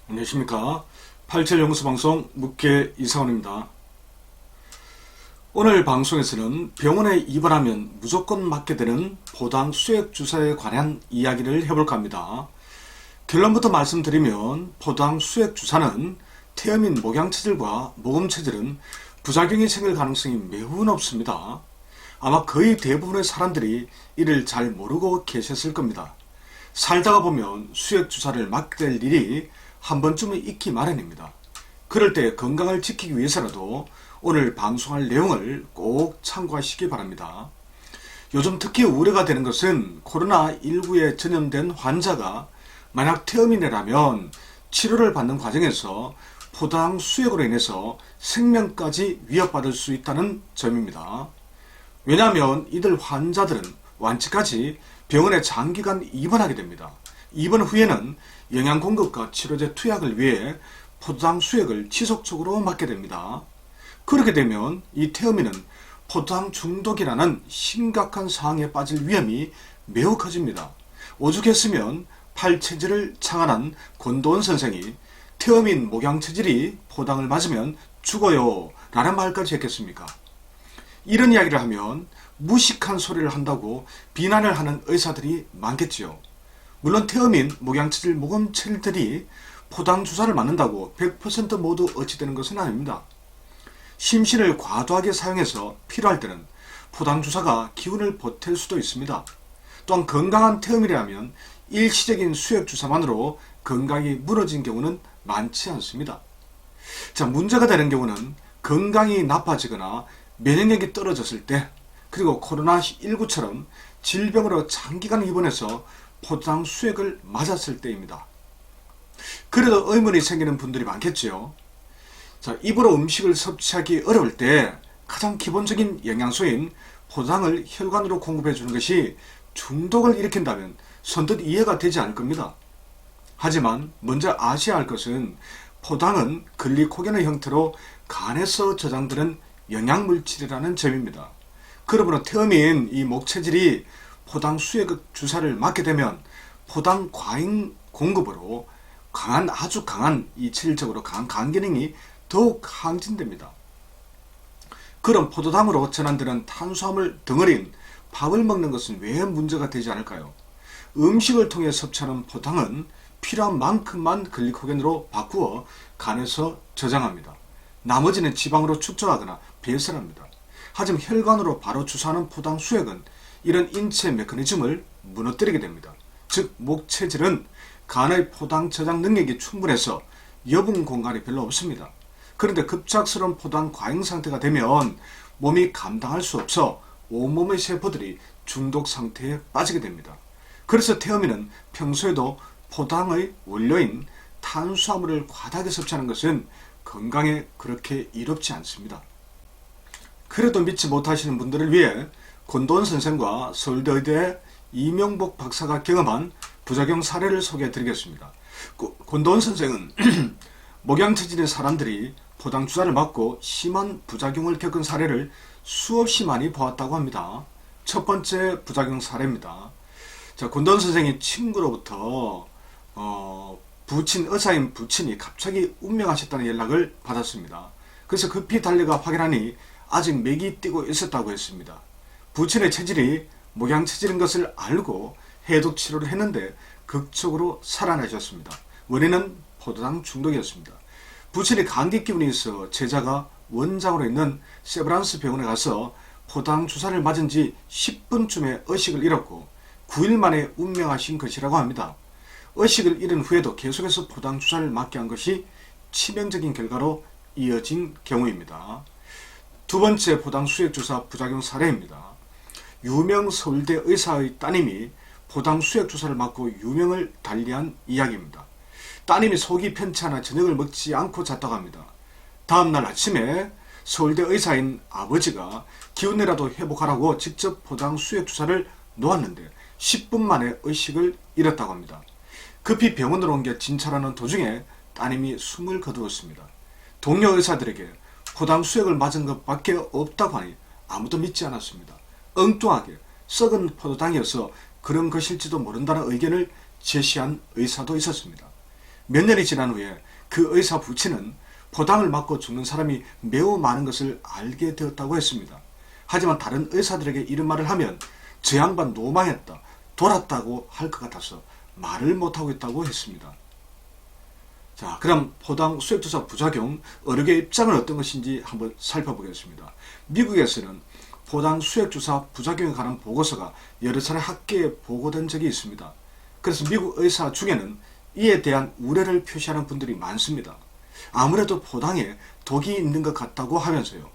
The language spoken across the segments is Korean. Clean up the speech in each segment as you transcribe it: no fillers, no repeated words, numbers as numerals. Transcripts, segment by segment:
안녕하십니까. 87 용서방송 묵계 이사원입니다. 오늘 방송에서는 병원에 입원하면 무조건 맞게 되는 포당 수액 주사에 관한 이야기를 해볼까 합니다. 결론부터 말씀드리면 포당 수액 주사는 태음인 목양체질과 모금체질은 부작용이 생길 가능성이 매우 높습니다. 아마 거의 대부분의 사람들이 이를 잘 모르고 계셨을 겁니다. 살다가 보면 수액 주사를 맞게 될 일이 한 번쯤은 있기 마련입니다. 그럴 때 건강을 지키기 위해서라도 오늘 방송할 내용을 꼭 참고하시기 바랍니다. 요즘 특히 우려가 되는 것은 코로나19에 전염된 환자가 만약 태음인이라면 치료를 받는 과정에서 포당 수액으로 인해서 생명까지 위협받을 수 있다는 점입니다. 왜냐하면 이들 환자들은 완치까지 병원에 장기간 입원하게 됩니다. 입원 후에는 영양 공급과 치료제 투약을 위해 포당 수액을 지속적으로 맞게 됩니다. 그렇게 되면 이 태음인은 포당 중독이라는 심각한 상황에 빠질 위험이 매우 커집니다. 오죽했으면 팔체질을 창안한 권도원 선생이 태음인 목양체질이 포당을 맞으면 죽어요 라는 말까지 했겠습니까? 이런 이야기를 하면 무식한 소리를 한다고 비난을 하는 의사들이 많겠지요. 물론 태음인 목양체질 모금체질들이 포당 주사를 맞는다고 100% 모두 어찌되는 것은 아닙니다. 심신을 과도하게 사용해서 필요할 때는 포당 주사가 기운을 보탤 수도 있습니다. 또한 건강한 태음이라면 일시적인 수액 주사만으로 건강이 무너진 경우는 많지 않습니다. 자, 문제가 되는 경우는 건강이 나빠지거나 면역력이 떨어졌을 때, 그리고 코로나19처럼 질병으로 장기간 입원해서 포당 수액을 맞았을 때입니다. 그래도 의문이 생기는 분들이 많겠지요. 자, 입으로 음식을 섭취하기 어려울 때 가장 기본적인 영양소인 포당을 혈관으로 공급해 주는 것이 중독을 일으킨다면 선뜻 이해가 되지 않을 겁니다. 하지만 먼저 아셔야 할 것은 포당은 글리코겐의 형태로 간에서 저장되는 영양물질이라는 점입니다. 그러므로 태음인 이 목체질이 포당 수액 주사를 맞게 되면 포당 과잉 공급으로 아주 강한 이 체질적으로 강한 간 기능이 더욱 항진됩니다. 그럼 포도당으로 전환되는 탄수화물 덩어리인 밥을 먹는 것은 왜 문제가 되지 않을까요? 음식을 통해 섭취하는 포당은 필요한 만큼만 글리코겐으로 바꾸어 간에서 저장합니다. 나머지는 지방으로 축적하거나 배설합니다. 하지만 혈관으로 바로 주사하는 포당 수액은 이런 인체 메커니즘을 무너뜨리게 됩니다. 즉 목체질은 간의 포당 저장 능력이 충분해서 여분 공간이 별로 없습니다. 그런데 급작스러운 포당 과잉 상태가 되면 몸이 감당할 수 없어 온몸의 세포들이 중독 상태에 빠지게 됩니다. 그래서 태음인은 평소에도 포당의 원료인 탄수화물을 과다하게 섭취하는 것은 건강에 그렇게 이롭지 않습니다. 그래도 믿지 못하시는 분들을 위해 권도원 선생과 서울대 의대 이명복 박사가 경험한 부작용 사례를 소개해 드리겠습니다. 권도원 선생은 목양체질의 사람들이 포당 주사를 맞고 심한 부작용을 겪은 사례를 수없이 많이 보았다고 합니다. 첫 번째 부작용 사례입니다. 자, 권도원 선생이 친구로부터 의사인 부친이 갑자기 운명하셨다는 연락을 받았습니다. 그래서 급히 달려가 확인하니 아직 맥이 뛰고 있었다고 했습니다. 부친의 체질이 목양체질인 것을 알고 해독 치료를 했는데 극적으로 살아나셨습니다. 원인은 포도당 중독이었습니다. 부친이 감기 기운이 있어 제자가 원장으로 있는 세브란스 병원에 가서 포당 주사를 맞은 지 10분쯤에 의식을 잃었고 9일 만에 운명하신 것이라고 합니다. 의식을 잃은 후에도 계속해서 포당 주사를 맞게 한 것이 치명적인 결과로 이어진 경우입니다. 두 번째 포당 수액 주사 부작용 사례입니다. 유명 서울대 의사의 따님이 포당 수액 주사를 맞고 유명을 달리한 이야기입니다. 따님이 속이 편찮아 저녁을 먹지 않고 잤다고 합니다. 다음날 아침에 서울대 의사인 아버지가 기운이라도 회복하라고 직접 포당 수액 주사를 놓았는데 10분 만에 의식을 잃었다고 합니다. 급히 병원으로 옮겨 진찰하는 도중에 따님이 숨을 거두었습니다. 동료 의사들에게 포당 수액을 맞은 것밖에 없다고 하니 아무도 믿지 않았습니다. 엉뚱하게 썩은 포도당이어서 그런 것일지도 모른다는 의견을 제시한 의사도 있었습니다. 몇 년이 지난 후에 그 의사 부친은 포당을 맞고 죽는 사람이 매우 많은 것을 알게 되었다고 했습니다. 하지만 다른 의사들에게 이런 말을 하면 저 양반 노망했다, 돌았다고 할 것 같아서 말을 못하고 있다고 했습니다. 자, 그럼 포당 수액주사 부작용, 의료계 입장은 어떤 것인지 한번 살펴보겠습니다. 미국에서는 포당 수액주사 부작용에 관한 보고서가 여러 차례 학계에 보고된 적이 있습니다. 그래서 미국 의사 중에는 이에 대한 우려를 표시하는 분들이 많습니다. 아무래도 포당에 독이 있는 것 같다고 하면서요.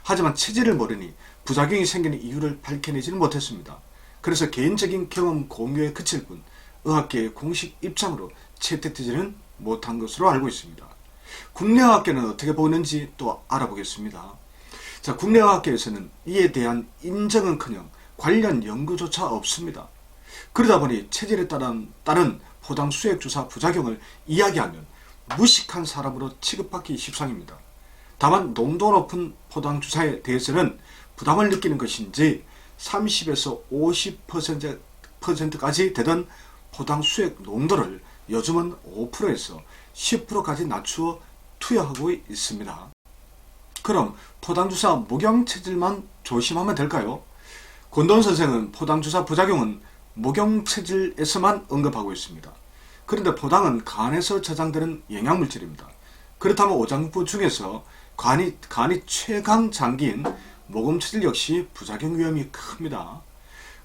하지만 체질을 모르니 부작용이 생기는 이유를 밝혀내지는 못했습니다. 그래서 개인적인 경험 공유에 그칠 뿐 의학계의 공식 입장으로 채택되지는 못한 것으로 알고 있습니다. 국내 의학계는 어떻게 보는지 또 알아보겠습니다. 자, 국내 의학계에서는 이에 대한 인정은커녕 관련 연구조차 없습니다. 그러다 보니 체질에 따른 포당 수액주사 부작용을 이야기하면 무식한 사람으로 취급받기 십상입니다. 다만 농도 높은 포당 주사에 대해서는 부담을 느끼는 것인지 30에서 50%까지 되던 포당 수액 농도를 요즘은 5%에서 10%까지 낮추어 투여하고 있습니다. 그럼 포당주사 목용체질만 조심하면 될까요? 권도원 선생은 포당주사 부작용은 목용체질에서만 언급하고 있습니다. 그런데 포당은 간에서 저장되는 영양물질입니다. 그렇다면 오장육부 중에서 간이 최강 장기인 목용체질 역시 부작용 위험이 큽니다.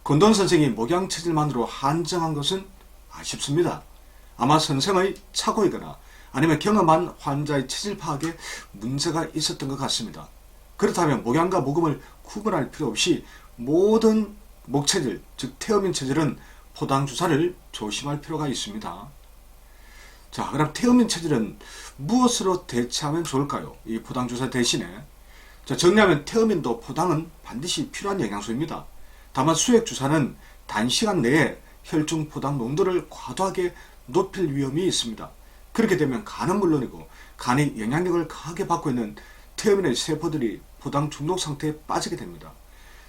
권도원 선생이 목양체질만으로 한정한 것은 아쉽습니다. 아마 선생의 착오이거나 아니면 경험한 환자의 체질 파악에 문제가 있었던 것 같습니다. 그렇다면 목양과 모금을 구분할 필요 없이 모든 목체질, 즉 태어민 체질은 포당주사를 조심할 필요가 있습니다. 자, 그럼 태어민 체질은 무엇으로 대체하면 좋을까요? 이 포당주사 대신에. 자, 정리하면 태어민도 포당은 반드시 필요한 영양소입니다. 다만 수액주사는 단시간 내에 혈중 포당 농도를 과도하게 높일 위험이 있습니다. 그렇게 되면 간은 물론이고 간이 영향력을 강하게 받고 있는 태어민의 세포들이 포당 중독 상태에 빠지게 됩니다.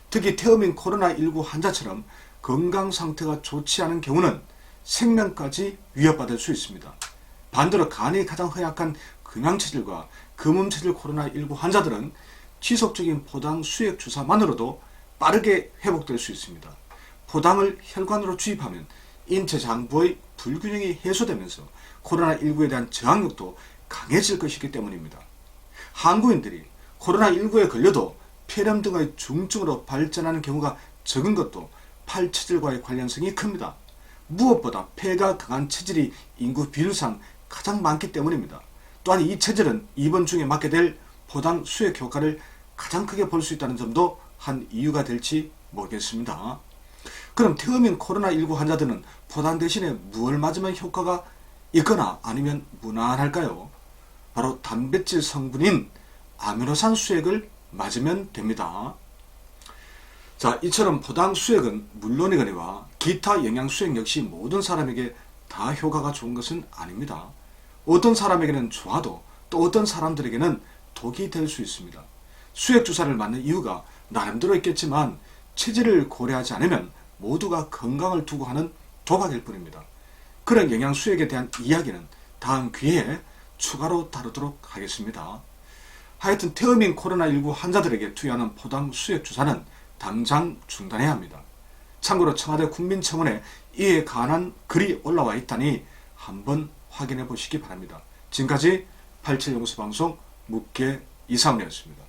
특히 태어민 코로나19 환자처럼 건강 상태가 좋지 않은 경우는 생명까지 위협받을 수 있습니다. 반대로 간이 가장 허약한 금양체질과 금음체질 코로나19 환자들은 지속적인 포당 수액 주사만으로도 빠르게 회복될 수 있습니다. 포당을 혈관으로 주입하면 인체 장부의 불균형이 해소되면서 코로나19에 대한 저항력도 강해질 것이기 때문입니다. 한국인들이 코로나19에 걸려도 폐렴 등의 중증으로 발전하는 경우가 적은 것도 팔 체질과의 관련성이 큽니다. 무엇보다 폐가 강한 체질이 인구 비율상 가장 많기 때문입니다. 또한 이 체질은 입원 중에 맞게 될 포당 수액 효과를 가장 크게 볼 수 있다는 점도 한 이유가 될지 모르겠습니다. 그럼 태어민 코로나19 환자들은 포당 대신에 무엇을 맞으면 효과가 있거나 아니면 무난할까요? 바로 단백질 성분인 아미노산 수액을 맞으면 됩니다. 자, 이처럼 포당 수액은 물론이거니와 기타 영양 수액 역시 모든 사람에게 다 효과가 좋은 것은 아닙니다. 어떤 사람에게는 좋아도 또 어떤 사람들에게는 독이 될 수 있습니다. 수액 주사를 맞는 이유가 나름대로 있겠지만 체질을 고려하지 않으면 모두가 건강을 두고 하는 도박일 뿐입니다. 그런 영양 수액에 대한 이야기는 다음 기회에 추가로 다루도록 하겠습니다. 하여튼 태어민 코로나19 환자들에게 투여하는 포당 수액 주사는 당장 중단해야 합니다. 참고로 청와대 국민청원에 이에 관한 글이 올라와 있다니 한번 확인해 보시기 바랍니다. 지금까지 87연구소 방송 묻게 이상훈이었습니다.